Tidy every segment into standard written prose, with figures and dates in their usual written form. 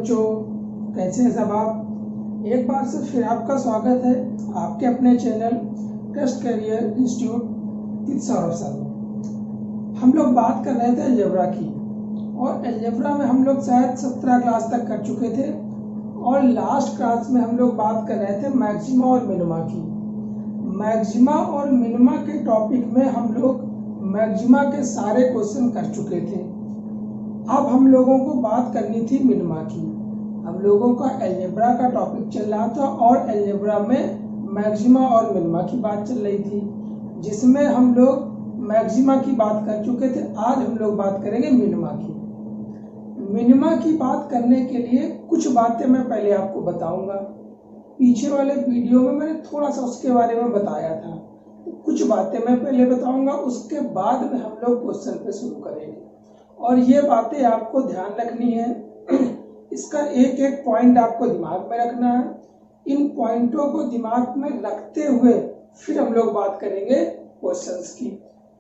बच्चों, कैसे हैं सब आप। एक बार से फिर आपका स्वागत है आपके अपने channel test career institute with Saurabh sir. हम लोग बात कर रहे थे अलजेब्रा की, और अलजेब्रा में हम लोग शायद 17 क्लास तक कर चुके थे, और लास्ट क्लास में हम लोग बात कर रहे थे मैक्सिमा और मिनिमा की। मैक्सिमा और मिनिमा के टॉपिक में हम लोग मैक्सिमा के सारे क्वेश्चन कर चुके थे। अब हम लोगों को बात करनी थी मिनिमा की। हम लोगों का अलजेब्रा का टॉपिक चल रहा था और अलजेब्रा में मैक्सिमा और मिनिमा की बात चल रही थी, जिसमें हम लोग मैक्सिमा की बात कर चुके थे। आज हम लोग बात करेंगे मिनिमा की। मिनिमा की बात करने के लिए कुछ बातें मैं पहले आपको बताऊंगा। पीछे वाले वीडियो में मैंने थोड़ा सा उसके बारे में बताया था, तो कुछ बातें मैं पहले बताऊंगा, उसके बाद में हम लोग क्वेश्चन पे शुरू करेंगे। और ये बातें आपको ध्यान रखनी है, इसका एक एक पॉइंट आपको दिमाग में रखना है। इन पॉइंटों को दिमाग में रखते हुए फिर हम लोग बात करेंगे क्वेश्चंस की।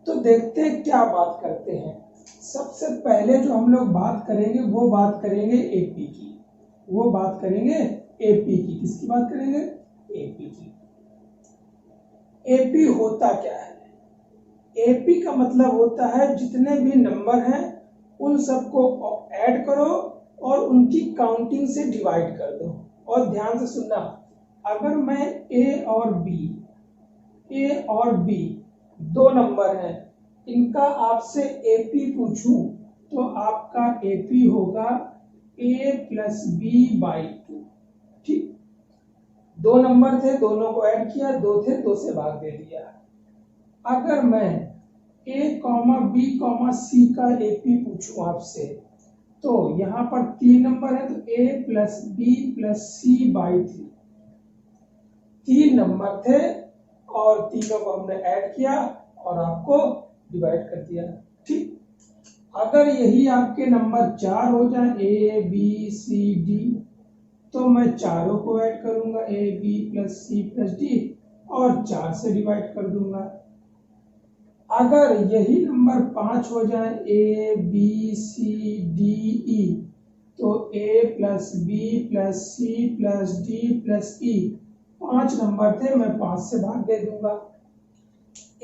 तो देखते हैं क्या बात करते हैं। सबसे पहले जो हम लोग बात करेंगे वो बात करेंगे एपी की। वो बात करेंगे एपी की। किसकी बात करेंगे? एपी की। एपी होता क्या है? एपी का मतलब होता है जितने भी नंबर हैं उन सबको ऐड करो और उनकी काउंटिंग से डिवाइड कर दो। और ध्यान से सुनना, अगर मैं ए और बी दो नंबर हैं, इनका आपसे एपी पूछूं तो आपका एपी होगा a + b/2। ठीक, दो नंबर थे, दोनों को ऐड किया, दो थे, दो से भाग दे दिया। अगर मैं a, b, c का एपी पूछूं आपसे, तो यहाँ पर 3 नंबर है, तो a + b + c/3। 3 नंबर थे और तीनों को हमने ऐड किया और आपको डिवाइड कर दिया। ठीक, अगर यही आपके नंबर 4 हो जाए, a, b, c, d, तो मैं चारों को ऐड करूंगा, a, b + c + d, और 4 से डिवाइड कर दूंगा। अगर यही नंबर 5 हो जाए, a, b, c, d, e, तो a + b + c + d + e, 5 number थे, मैं 5 से भाग दे दूंगा।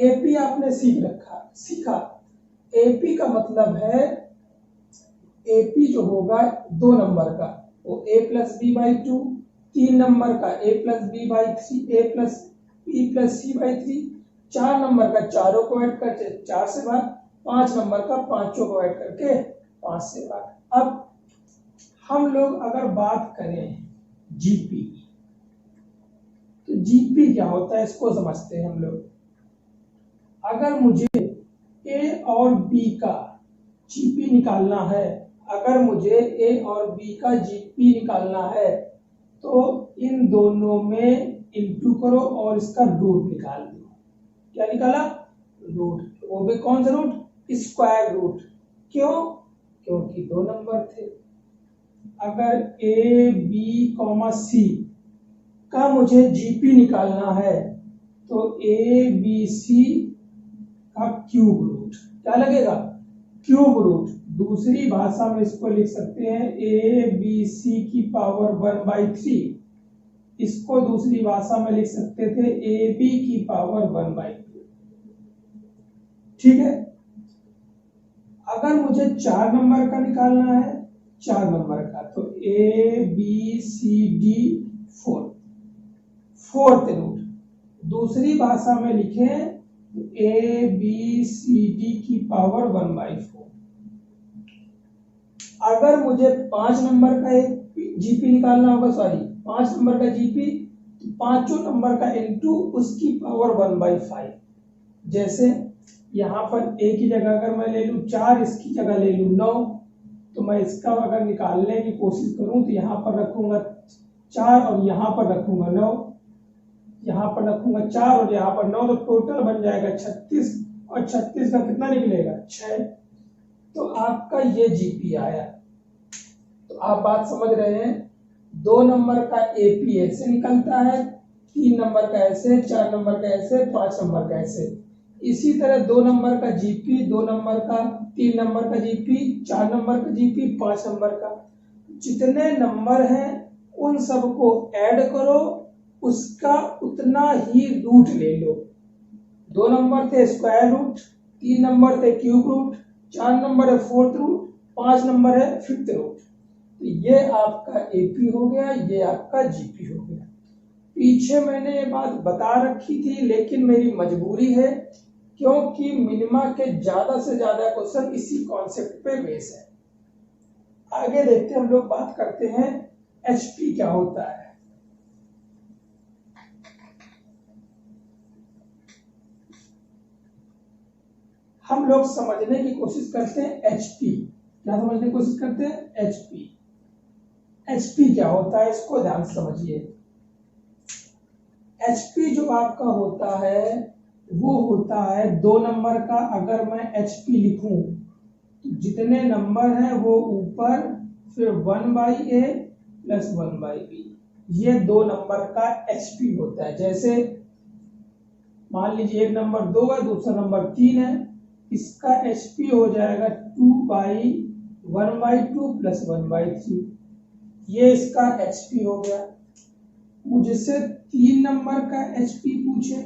एपी आपने सीखा। एपी का मतलब है, एपी जो होगा 2 नंबर का वो a + b/2, 3 नंबर का a + b/3, a + b + c/3, 4 number का चारों को ऐड करके 4 से भाग, 5 नंबर का पांचों को ऐड करके 5 से भाग। अब हम लोग अगर बात करें जीपी, तो जीपी क्या होता है इसको समझते हैं हम लोग। अगर मुझे ए और बी का जीपी निकालना है, अगर मुझे ए और बी का जीपी निकालना है, तो इन दोनों में इंटू करो और इसका रूट निकाल दो। क्या निकाला? रूट। वो भी कौन सा रूट? Square root. क्यों? क्योंकि 2 नंबर थे। अगर a, b, c का मुझे जीपी निकालना है, तो a, b, c का क्यूब रूट। क्या लगेगा? Cube root. दूसरी भाषा में इसको लिख सकते हैं a, b, c की पावर 1/3। इसको दूसरी भाषा में लिख सकते थे ab की पावर 1/2। ठीक है। अगर मुझे 4 नंबर का निकालना है, 4 नंबर का, तो a, b, c, d, 4th root. दूसरी भाषा में लिखें a, b, c, d की पावर 1/4। अगर मुझे 5 नंबर का एक जीपी निकालना होगा, 5 नंबर का जीपी, तो पांचों नंबर का इंटू उसकी पावर 1/5। जैसे यहाँ पर a की जगह अगर मैं ले लूं 4, इसकी जगह ले लूं 9, तो मैं इसका अगर निकालने की कोशिश करूं तो यहाँ पर रखूंगा 4 और यहाँ पर रखूंगा 9, यहाँ पर रखूंगा 4 और यहाँ पर 9, तो टोटल बन जाएगा 36, और 36 का कितना निकलेगा? 6। तो आपका ये जीपी आया। तो आप बात समझ रहे हैं, 2 नंबर का एपी ऐसे निकलता है, 3 नंबर का ऐसे, 4 नंबर का ऐसे, 5 नंबर का ऐसे। इसी तरह 2 नंबर का जीपी, 2 नंबर का, 3 नंबर का जीपी, 4 नंबर का जीपी, 5 नंबर का। जितने नंबर हैं उन सबको ऐड करो, उसका उतना ही रूट ले लो। 2 नंबर थे स्क्वायर रूट, 3 नंबर थे क्यूब रूट, 4 नंबर है फोर्थ रूट, 5 नंबर है फिफ्थ रूट। तो ये आपका एपी हो गया, ये आपका जीपी हो गया। पीछे मैंने ये बात बता रखी थी, लेकिन मेरी मजबूरी है क्योंकि मिनिमा के ज्यादा से ज्यादा क्वेश्चन इसी कॉन्सेप्ट पे बेस है। आगे देखते हैं, हम लोग बात करते हैं एचपी क्या होता है। हम लोग समझने की कोशिश करते हैं एचपी। क्या समझने की कोशिश करते हैं? एचपी। एचपी क्या होता है इसको ध्यान से समझिए। एचपी जो आपका होता है वो होता है 2 नंबर का। अगर मैं एचपी लिखूं तो जितने नंबर हैं वो ऊपर, फिर 1/a प्लस 1/b, ये 2 नंबर का एचपी होता है। जैसे मान लीजिए एक नंबर 2 है, दूसरा नंबर 3 है, इसका एचपी हो जाएगा 2/1/2 प्लस 1/3, ये इसका एचपी हो गया। मुझसे 3 नंबर का एचपी पूछे,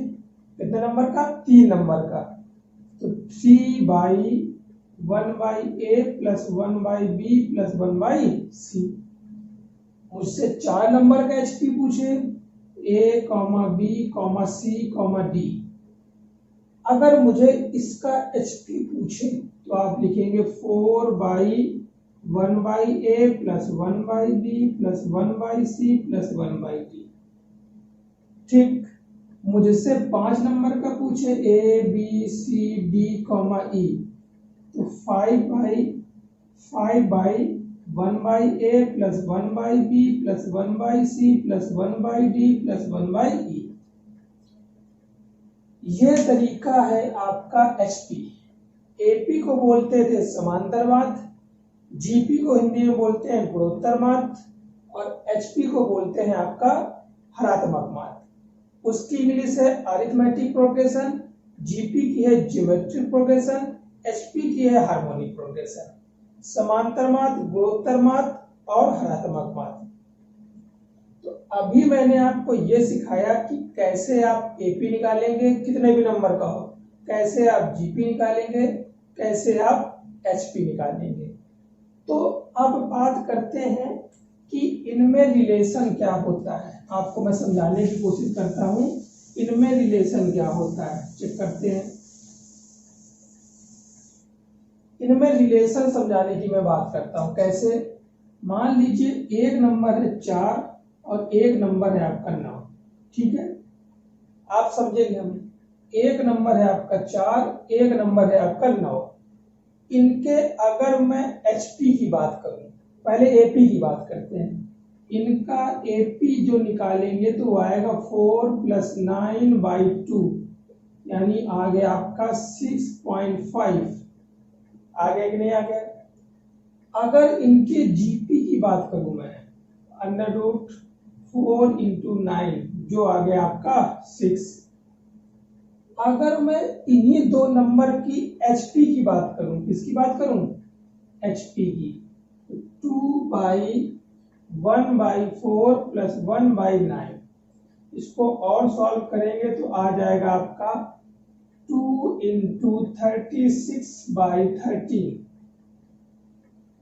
कितने नंबर का? 3 नंबर का, तो 3/1/a plus 1/b plus 1/c। मुझसे 4 नंबर का एचपी पूछे, a, b, c, d। अगर मुझे इसका एचपी पूछे तो आप लिखेंगे 4/1/a plus 1/b plus 1/c plus 1/d। ठीक। मुझसे 5 नंबर का पूछे a, b, c, d, e, तो 5/1/a plus 1/b plus 1/c plus 1/d plus 1/e। ये तरीका है आपका एचपी। एपी को बोलते थे समांतरमाद, जीपी को हिंदी में बोलते हैं गुणोत्तरमाद, और एचपी को बोलते हैं आपका हरात्मक माद। उसकी इंग्लिश है अरिथमेटिक प्रोग्रेशन, जीपी की है ज्योमेट्रिक प्रोग्रेशन, एचपी की है हार्मोनिक प्रोग्रेशन। समांतरमाद, गुणोत्तरमाद और हरात्मक माद। तो अभी मैंने आपको ये सिखाया कि कैसे आप एपी निकालेंगे कितने भी नंबर का हो, कैसे आप जीपी निकालेंगे, कैसे आप एचपी निकालेंगे। तो अब बात करते हैं कि इनमें रिलेशन क्या होता है। आपको मैं समझाने की कोशिश करता हूं इनमें रिलेशन क्या होता है। चेक करते हैं। इनमें रिलेशन समझाने की मैं बात करता हूं। कैसे? मान लीजिए एक नंबर है 4 और एक नंबर है आपका 9। ठीक है, आप समझेंगे हमें। एक नंबर है आपका 4, एक नंबर है आपका 9। इनके अगर मैं एचपी की बात करूं, पहले एपी की बात करते हैं। इनका एपी जो निकालेंगे तो आएगा 4 + 9/2, यानी आ गया आपका 6.5। आ गया कि नहीं आ गया? अगर इनके जीपी की बात करूं मैं, √4 × 9 जो आ गया आपका 6। अगर मैं इन्हीं 2 नंबर की एचपी की बात करूं, किसकी बात करूं? एचपी की, 2/1/4 प्लस 1/9। इसको और सॉल्व करेंगे तो आ जाएगा आपका 2 × 36/13।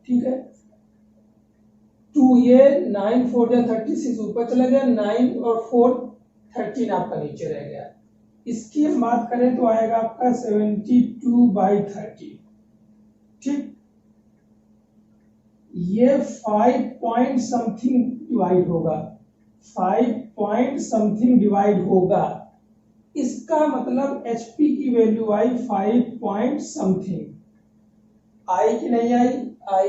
ठीक है, 2 ये 9 4 या 36 ऊपर चला गया, 9 और 4 13 आपका नीचे रह गया। इसकी हम बात करें तो आएगा आपका 72/30। ठीक, ये 5 पॉइंट समथिंग डिवाइड होगा, 5 पॉइंट समथिंग डिवाइड होगा। इसका मतलब एचपी की वैल्यू आई 5 पॉइंट समथिंग। आई कि नहीं आई? आई।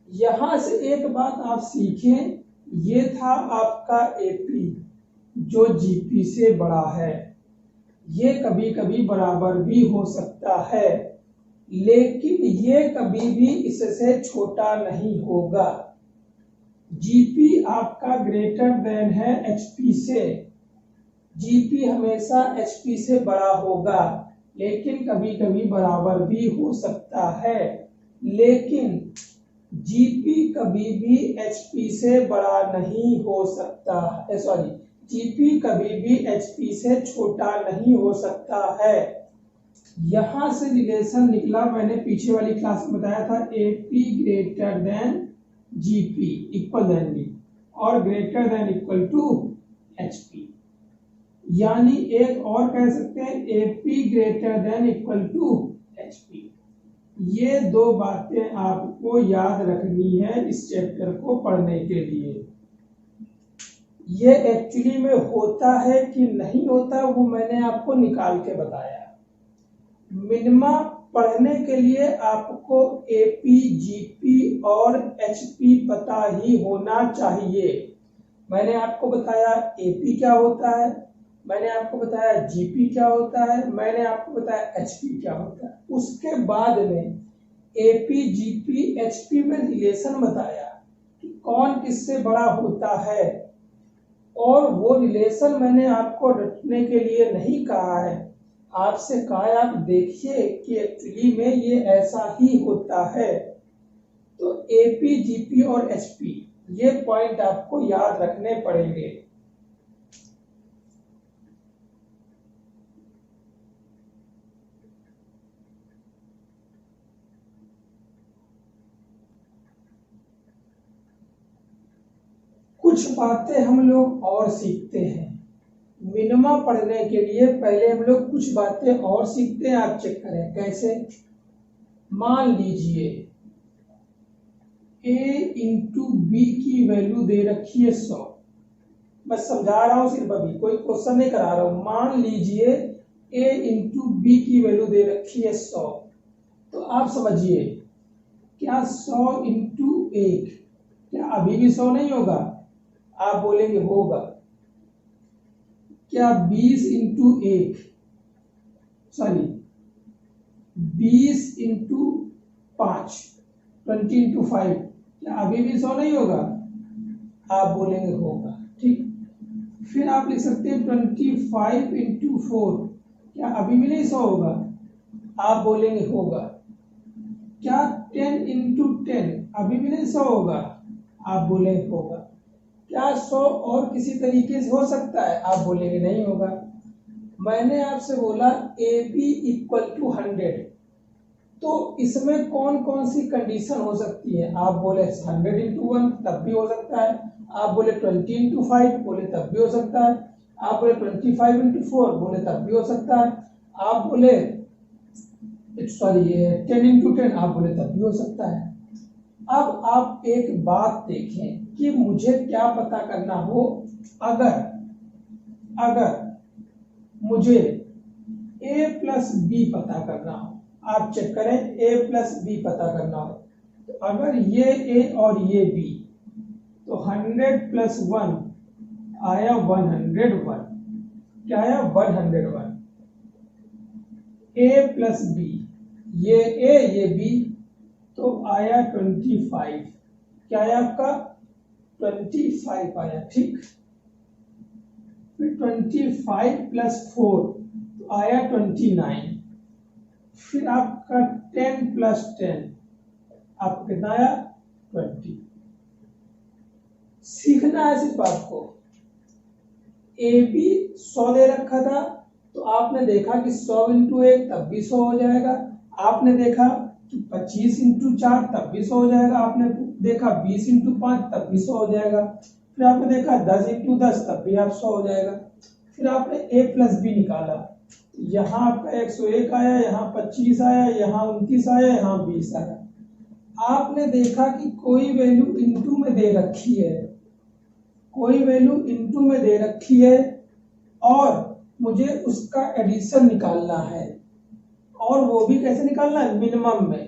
यहां से एक बात आप सीखें, ये था आपका एपी जो जीपी से बड़ा है। ये कभी कभी बराबर भी हो सकता है, लेकिन ये कभी भी इससे छोटा नहीं होगा। जीपी आपका ग्रेटर देन है एचपी से। जीपी हमेशा एचपी से बड़ा होगा, लेकिन कभी कभी बराबर भी हो सकता है। लेकिन जीपी कभी भी एचपी से बड़ा नहीं हो सकता है, सॉरी, जीपी कभी भी एचपी से छोटा नहीं हो सकता है। यहां से रिलेशन निकला, मैंने पीछे वाली क्लास में बताया था, AP greater than GP equal than B और greater than equal to HP. यानी एक और कह सकते हैं AP greater than equal to HP. ये दो बातें आपको याद रखनी है इस चैप्टर को पढ़ने के लिए। ये एक्चुअली में होता है कि नहीं होता वो मैंने आपको निकाल के बताया। मिनिमा पढ़ने के लिए आपको एपी, जीपी और एचपी पता ही होना चाहिए। मैंने आपको बताया एपी क्या होता है, मैंने आपको बताया जीपी क्या होता है, मैंने आपको बताया एचपी क्या होता है। उसके बाद में एपी, जीपी, एचपी में रिलेशन बताया कि कौन किससे बड़ा होता है, और वो रिलेशन मैंने आपको रखने के लिए नहीं कहा है, आपसे कहा है आप देखिए कि एक्चुअली में ये ऐसा ही होता है। तो एपी, जीपी और एचपी ये पॉइंट आपको याद रखने पड़ेंगे। कुछ बातें हम लोग और सीखते हैं मिनिमा पढ़ने के लिए। पहले हम लोग कुछ बातें और सीखते हैं, आप चेक करें कैसे। मान लीजिए a इंटू बी की वैल्यू दे रखी है 100। मैं समझा रहा हूं सिर्फ, अभी कोई क्वेश्चन नहीं करा रहा हूं। मान लीजिए a इंटू बी की वैल्यू दे रखी है 100, तो आप समझिए क्या 100 इंटू 1 क्या अभी भी 100 नहीं होगा? आप बोलेंगे होगा। क्या 20 इंटू 1, सॉरी 20 इंटू 5, 20 इंटू 5 क्या अभी भी 100 नहीं होगा? आप बोलेंगे होगा। ठीक, फिर आप लिख सकते हैं 25 इंटू 4 क्या अभी भी नहीं 100 होगा? आप बोलेंगे होगा। क्या 10 इंटू 10 अभी भी नहीं 100 होगा? आप बोलेंगे होगा। क्या 100 और किसी तरीके से हो सकता है? आप बोलेंगे नहीं होगा। मैंने आपसे बोला ए बी इक्वल टू 100, तो इसमें कौन कौन सी कंडीशन हो सकती है? आप बोले 100 इंटू 1 तब भी हो सकता है, आप बोले 20 इंटू 5 बोले तब भी हो सकता है, आप बोले 25 इंटू 4 बोले तब भी हो सकता है, आप बोले 10 इंटू 10 आप बोले तब भी हो सकता है। अब आप एक बात देखें कि मुझे क्या पता करना हो, अगर मुझे a प्लस बी पता करना हो, आप चेक करें a प्लस बी पता करना हो, तो अगर ये a और ये b, तो 100 प्लस 1 आया 101। क्या आया? 101। a प्लस बी, ये a ये b, तो आया 25। क्या आया आपका? 25 आया। ठीक, फिर 25 प्लस 4 तो आया 29। फिर आपका 10 प्लस 10 आपको कितना आया? 20। सीखना है सिर्फ आपको। ए बी 100 दे रखा था, तो आपने देखा कि 100 इंटू 1 तब भी 100 हो जाएगा। आपने देखा कि 25 इंटू 4 तब भी 100 हो जाएगा। आपने देखा 20 इंटू 5 तब भी 100 हो जाएगा। फिर आपने देखा 10 इंटू 10 तब भी आप 100 हो जाएगा। फिर आपने a प्लस बी निकाला, यहाँ आपका 101 आया, यहाँ 25 आया, यहाँ 29 आया, यहाँ 20 आया। आपने देखा कि कोई वैल्यू इनटू में दे रखी है, कोई वैल्यू इनटू में दे रखी है और मुझे उसका एडिशन निकालना है, और वो भी कैसे निकालना है? मिनिमम में।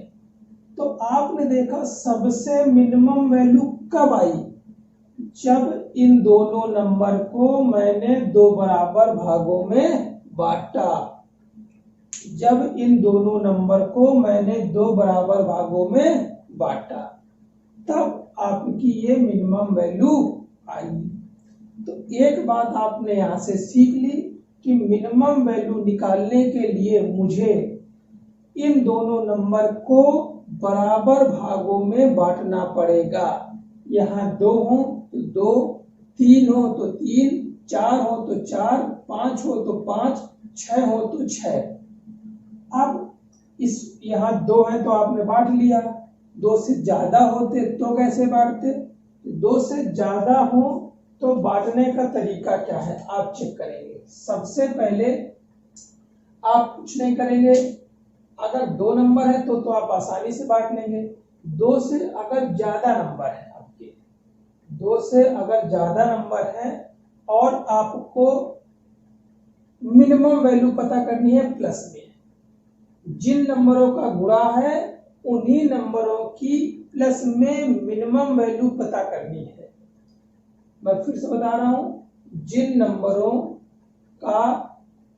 तो आपने देखा सबसे मिनिमम वैल्यू कब आई? जब इन दोनों नंबर को मैंने दो बराबर भागों में बांटा। जब इन दोनों नंबर को मैंने दो बराबर भागों में बांटा, तब आपकी ये मिनिमम वैल्यू आई। तो एक बात आपने यहां से सीख ली कि मिनिमम वैल्यू निकालने के लिए मुझे इन दोनों नंबर को बराबर भागों में बांटना पड़ेगा। यहाँ 2 हो तो 2, 3 हो तो 3, 4 हो तो 4, 5 हो तो 5, 6 हो तो 6। अब इस यहाँ 2 है तो आपने बांट लिया। 2 से ज्यादा होते तो कैसे बांटते? 2 से ज्यादा हो तो बांटने का तरीका क्या है आप चेक करेंगे। सबसे पहले आप कुछ नहीं करेंगे, अगर 2 नंबर है तो आप आसानी से बांट लेंगे। 2 से अगर ज्यादा नंबर है आपके, 2 से अगर ज्यादा नंबर है और आपको मिनिमम वैल्यू पता करनी है प्लस में, जिन नंबरों का गुणा है उन्हीं नंबरों की प्लस में मिनिमम वैल्यू पता करनी है। मैं फिर से बता रहा हूं, जिन नंबरों का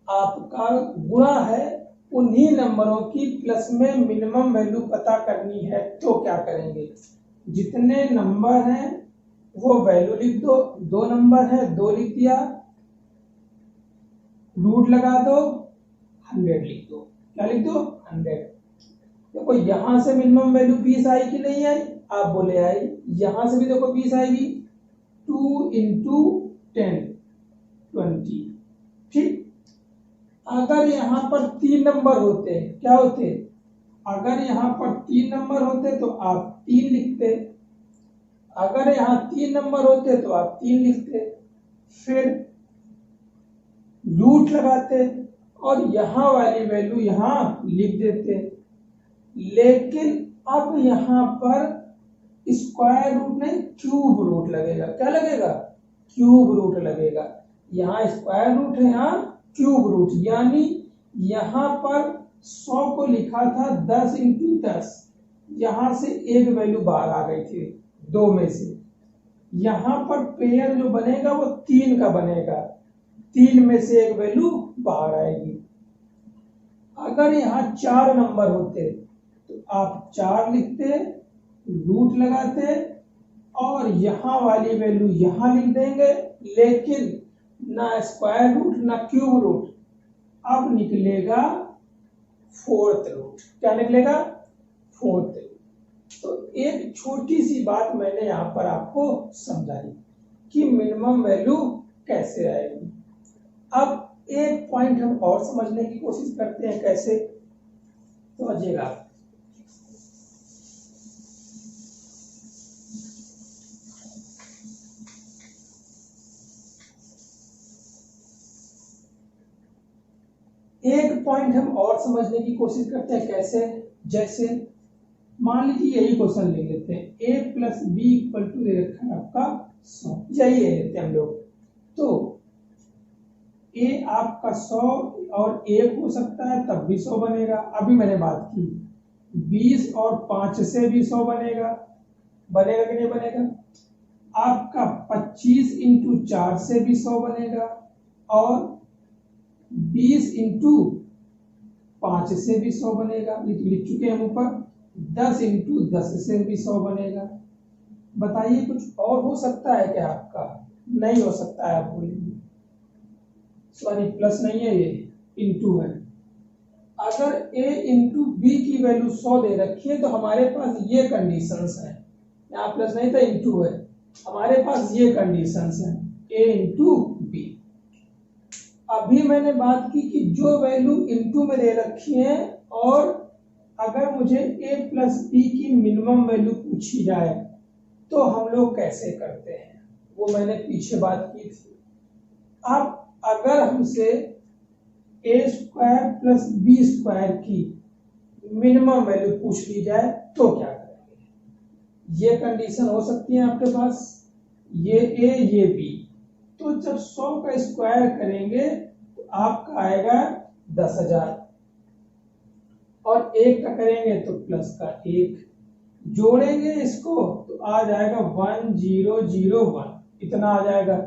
आपका गुणा है उन्हीं नंबरों की प्लस में मिनिमम वैल्यू पता करनी है। तो क्या करेंगे, जितने नंबर हैं वो वैल्यू लिख दो। 2 नंबर है 2 लिख दिया, रूट लगा दो, 100 लिख दो। क्या लिख दो? 100। देखो यहां से मिनिमम वैल्यू 20 आई कि नहीं आई? आप बोले आई। यहां से भी देखो 20 आएगी। 2 into 10 20। ठीक, अगर यहां पर 3 नंबर होते, क्या होते? अगर यहां पर 3 नंबर होते तो आप 3 लिखते, अगर यहां 3 नंबर होते तो आप 3 लिखते, फिर रूट लगाते और यहां वाली वैल्यू यहां लिख देते। लेकिन अब यहां पर स्क्वायर रूट नहीं, क्यूब रूट लगेगा। क्या लगेगा? क्यूब रूट लगेगा। यहाँ स्क्वायर रूट है, यहाँ क्यूब रूट, यानी यहां पर 100 को लिखा था 10 into 10, यहां से एक वैल्यू बाहर आ गई थी 2 में से। यहां पर पेयर जो बनेगा वो 3 का बनेगा, 3 में से एक वैल्यू बाहर आएगी। अगर यहाँ 4 नंबर होते तो आप 4 लिखते, रूट लगाते और यहां वाली वैल्यू यहां लिख देंगे, लेकिन ना स्क्वायर रूट ना क्यूब रूट, अब निकलेगा 4th रूट। क्या निकलेगा? 4th root. तो एक छोटी सी बात मैंने यहां पर आपको समझाई कि मिनिमम वैल्यू कैसे आएगी। अब एक पॉइंट हम और समझने की कोशिश करते हैं, कैसे समझिएगा। एक पॉइंट हम और समझने की कोशिश करते हैं, कैसे? जैसे मान लीजिए यही क्वेश्चन ले लेते हैं, a plus B equal to दे रखा है आपका 100, यही ले लेते हैं हम लोग। तो a आपका 100 और 1 हो सकता है तब भी 100 बनेगा। अभी मैंने बात की 20 और 5 से भी 100 बनेगा, बनेगा कि नहीं बनेगा? आपका 25 into 4 से भी 100 बनेगा और 20 into 5 से भी 100 बनेगा, ये तो लिख चुके हैं हम ऊपर। 10 into 10 से भी 100 बनेगा। बताइए कुछ और हो सकता है क्या आपका? नहीं हो सकता है, आप बोलेंगे सॉरी प्लस नहीं है, ये इंटू है। अगर a इंटू बी की वैल्यू 100 दे रखी है तो हमारे पास ये कंडीशंस हैं, यहाँ प्लस नहीं था इंटू है, हमारे पास ये कंडीशंस हैं a इंटू बी। अभी मैंने बात की कि जो वैल्यू इंटू में दे रखी है और अगर मुझे a प्लस बी की मिनिमम वैल्यू पूछी जाए तो हम लोग कैसे करते हैं, वो मैंने पीछे बात की थी। अब अगर हमसे a square plus b square की मिनिमम वैल्यू पूछ ली जाए तो क्या करेंगे? ये कंडीशन हो सकती है आपके पास, ये a ये b। तो जब 100 का स्क्वायर करेंगे तो आपका आएगा 10,000 और 1 का करेंगे तो प्लस का 1, जोड़ेंगे इसको तो आ जाएगा 1001, इतना आ जाएगा।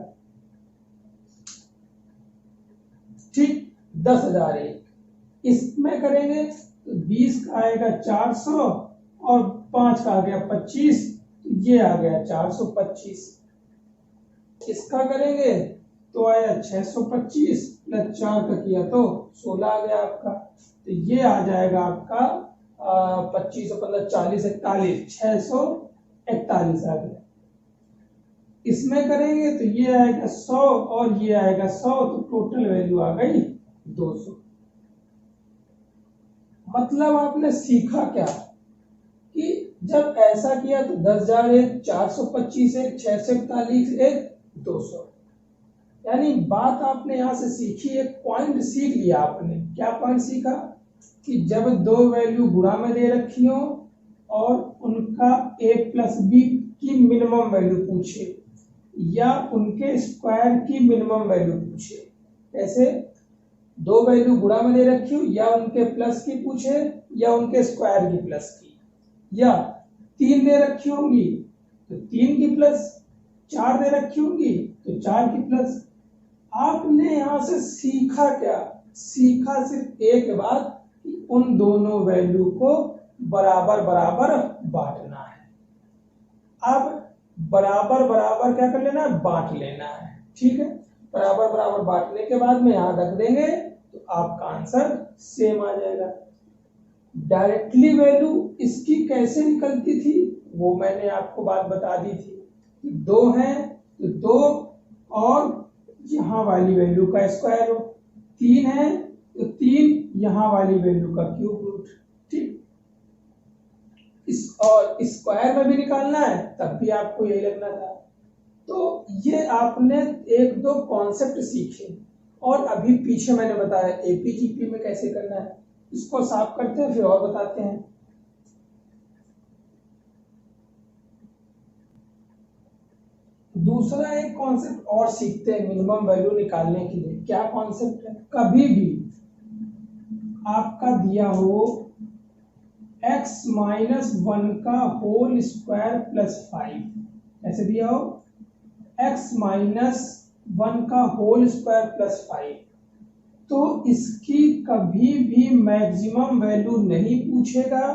ठीक, 10,001 इसमें करेंगे तो 20 का आएगा 400 और 5 का आ गया 25, तो ये आ गया 425। इसका करेंगे तो आया 625 प्लस 4 का किया तो 16 आ गया आपका। तो ये आ जाएगा आपका 25 और 15 40 41 641 आ गया। इसमें करेंगे तो ये आएगा 100 और ये आएगा 100, तो टोटल वैल्यू आ गई 200। मतलब आपने सीखा क्या कि जब ऐसा किया तो 10,000 एक, 425 एक, 641 एक, 200। यानी बात आपने यहां से सीखी, एक पॉइंट सीख लिया आपने। क्या पॉइंट सीखा कि जब दो वैल्यू गुणा में दे रखी हो और उनका a प्लस बी की मिनिमम वैल्यू पूछे या उनके स्क्वायर की मिनिमम वैल्यू पूछे, ऐसे दो वैल्यू गुणा में दे रखी हो या उनके प्लस की पूछे या उनके स्क्वायर की प्लस की, या 3 दे रखी होंगी तो 3 की प्लस, 4 दे रखी होंगी तो 4 की प्लस। आपने यहां से सीखा क्या? सीखा सिर्फ एक बात कि उन दोनों वैल्यू को बराबर बराबर बांटना है। अब बराबर बराबर क्या कर लेना है? बांट लेना है। ठीक है, बराबर बराबर बांटने के बाद में यहां रख देंगे तो आपका आंसर सेम आ जाएगा। डायरेक्टली वैल्यू इसकी कैसे निकलती थी वो मैंने आपको बात बता दी थी कि 2 है तो 2 और यहां वाली वैल्यू का स्क्वायर हो, 3 है तो 3 यहां वाली वैल्यू का क्यूब रूट। ठीक, और स्क्वायर में भी निकालना है तब भी आपको यही लगना था। तो ये आपने एक दो कॉन्सेप्ट सीखे और अभी पीछे मैंने बताया एपीजीपी में कैसे करना है। इसको साफ करते हैं फिर और बताते हैं। दूसरा एक कॉन्सेप्ट और सीखते हैं मिनिमम वैल्यू निकालने के लिए। क्या कॉन्सेप्ट है? कभी भी आपका दिया हो x माइनस 1 का होल स्क्वायर प्लस 5, ऐसे दिया हो x माइनस 1 का होल स्क्वायर प्लस 5, तो इसकी कभी भी मैक्सिमम वैल्यू नहीं पूछेगा।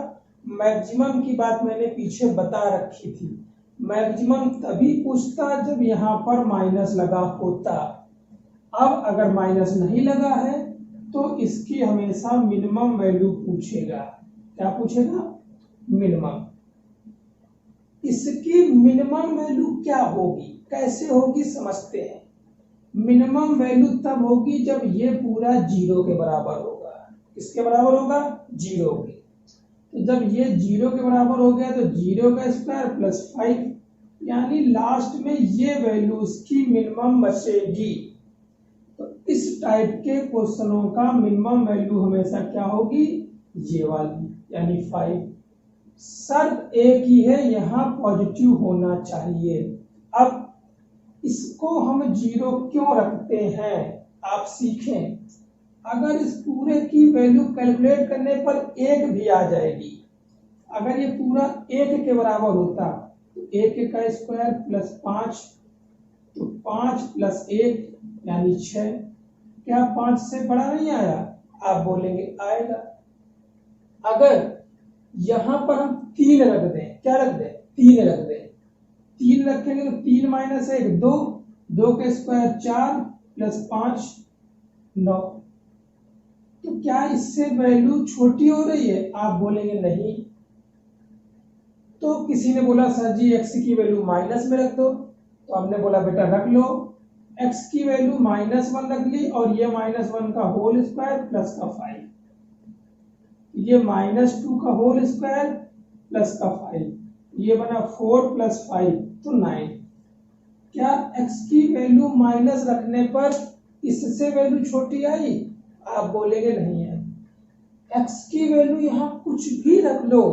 मैक्सिमम की बात मैंने पीछे बता रखी थी, मैक्सिमम तभी पूछता जब यहां पर माइनस लगा होता। अब अगर माइनस नहीं लगा है तो इसकी हमेशा मिनिमम वैल्यू पूछेगा। क्या पूछेगा? मिनिमम। इसकी मिनिमम वैल्यू क्या होगी, कैसे होगी समझते हैं। मिनिमम वैल्यू तब होगी जब ये पूरा 0 के बराबर होगा। किसके बराबर होगा? 0 के। तो जब ये 0 के बराबर हो गया तो 0 का स्क्वायर प्लस 5, यानी लास्ट में ये वैल्यू इसकी मिनिमम बचेगी। तो इस टाइप के क्वेश्चनों का मिनिमम वैल्यू हमेशा क्या होगी? ये वाली, यानी 5। शर्त एक ही है, यहां पॉजिटिव होना चाहिए। अब इसको हम 0 क्यों रखते हैं आप सीखें। अगर इस पूरे की वैल्यू कैलकुलेट करने पर 1 भी आ जाएगी, अगर ये पूरा 1 के बराबर होता तो 1 का स्क्वायर प्लस 5, तो 5 प्लस 1 यानी 6। क्या 5 से बड़ा नहीं आया? आप बोलेंगे आएगा। अगर यहां पर हम 3 रख दें, क्या रख दें? 3 रख दें। 3 रखेंगे तो 3 माइनस 1 2, 2 के स्क्वायर 4 प्लस 5 9। तो क्या इससे वैल्यू छोटी हो रही है? आप बोलेंगे नहीं। तो किसी ने बोला सर जी x की वैल्यू माइनस में रख दो, तो हमने बोला बेटा रख लो। x की वैल्यू -1 रख ली और ये -1 का होल स्क्वायर प्लस का 5, ये -2 का होल स्क्वायर प्लस का 5, ये बना 4 प्लस 5 तो 9। क्या x की वैल्यू माइनस रखने पर इससे वैल्यू छोटी आई? आप बोलेंगे नहीं है। x की वैल्यू यहां कुछ भी रख लो,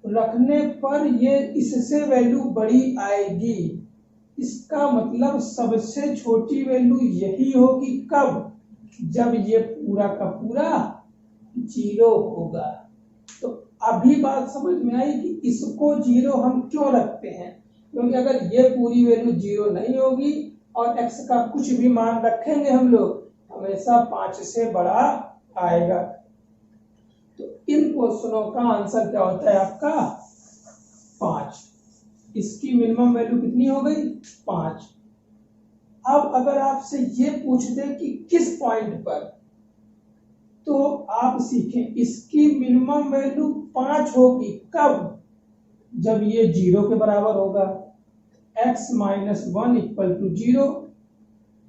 रखने पर ये इससे वैल्यू बड़ी आएगी। इसका मतलब सबसे छोटी वैल्यू यही होगी। कब? जब ये पूरा का पूरा 0 होगा। तो अभी बात समझ में आई कि इसको 0 हम क्यों रखते हैं, क्योंकि अगर ये पूरी वैल्यू 0 नहीं होगी और x का कुछ भी मान रखेंगे हम लोग, हमेशा 5 से बड़ा आएगा। तो इन क्वेश्चनों का आंसर क्या होता है आपका? 5। इसकी मिनिमम वैल्यू कितनी हो गई? 5। अब अगर आपसे ये पूछ दे कि किस पॉइंट पर, तो आप सीखें इसकी मिनिमम वैल्यू 5 होगी कब, जब ये 0 के बराबर होगा, x माइनस 1 इक्वल टू 0।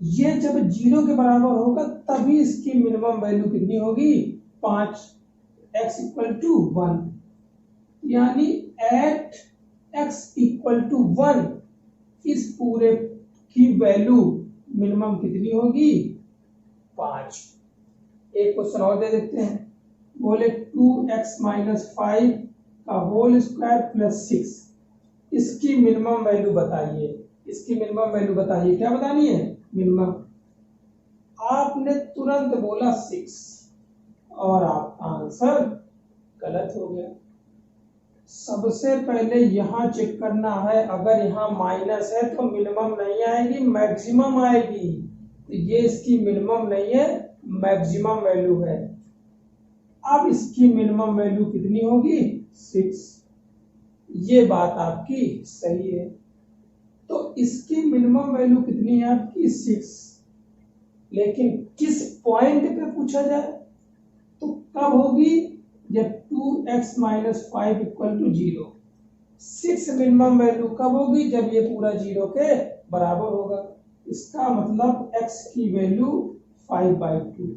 ये जब 0 के बराबर होगा तभी इसकी मिनिमम वैल्यू कितनी होगी, 5, x इक्वल टू 1, यानी एट x इक्वल टू 1 इस पूरे की वैल्यू मिनिमम कितनी होगी, 5। एक क्वेश्चन और दे देते हैं, बोले 2x माइनस 5 का होल स्क्वायर प्लस 6, इसकी मिनिमम वैल्यू बताइए, इसकी मिनिमम वैल्यू बताइए, क्या बतानी है, मिनिमम। आपने तुरंत बोला 6 और आपका आंसर गलत हो गया। सबसे पहले यहां चेक करना है, अगर यहां माइनस है तो मिनिमम नहीं आएगी, मैक्सिमम आएगी, तो ये इसकी मिनिमम नहीं है, मैक्सिमम वैल्यू है। अब इसकी मिनिमम वैल्यू कितनी होगी, 6। ये बात आपकी सही है, तो इसकी मिनिमम वैल्यू कितनी है आपकी, 6। लेकिन किस पॉइंट पे पूछा जाए, तो कब होगी, जब 2x minus 5 equal to 0। 6 minimum value कब होगी, जब ये पूरा 0 के बराबर होगा। इसका मतलब x की वैल्यू 5/2।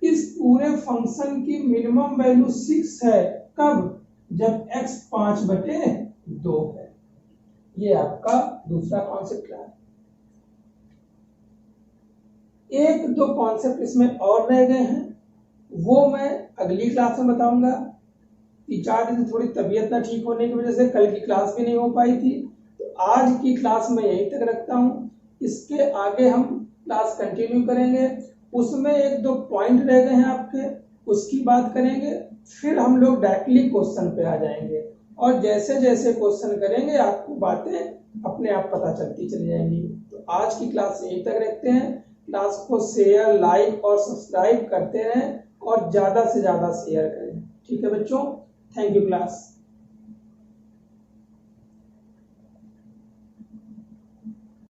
इस पूरे फंक्शन की मिनिमम वैल्यू 6 है, कब, जब x 5/2 है। ये आपका दूसरा कॉन्सेप्ट है। एक दो कॉन्सेप्ट इसमें और रह गए हैं, वो मैं अगली क्लास में बताऊंगा। 3-4 दिन से थोड़ी तबीयत ना ठीक होने की वजह से कल की क्लास भी नहीं हो पाई थी, तो आज की क्लास में यहीं तक रखता हूँ। इसके आगे हम क्लास कंटिन्यू करेंगे, उसमें एक दो पॉइंट रह गए हैं आपके, उसकी बात करेंगे, फिर हम लोग डायरेक्टली क्वेश्चन पे आ जाएंगे, और जैसे जैसे क्वेश्चन करेंगे आपको बातें अपने आप पता चलती चली जाएंगी। तो आज की क्लास यहीं तक रखते हैं। क्लास को शेयर, लाइक और सब्सक्राइब करते रहें और ज्यादा से ज्यादा शेयर करें। ठीक है बच्चों, थैंक यू क्लास।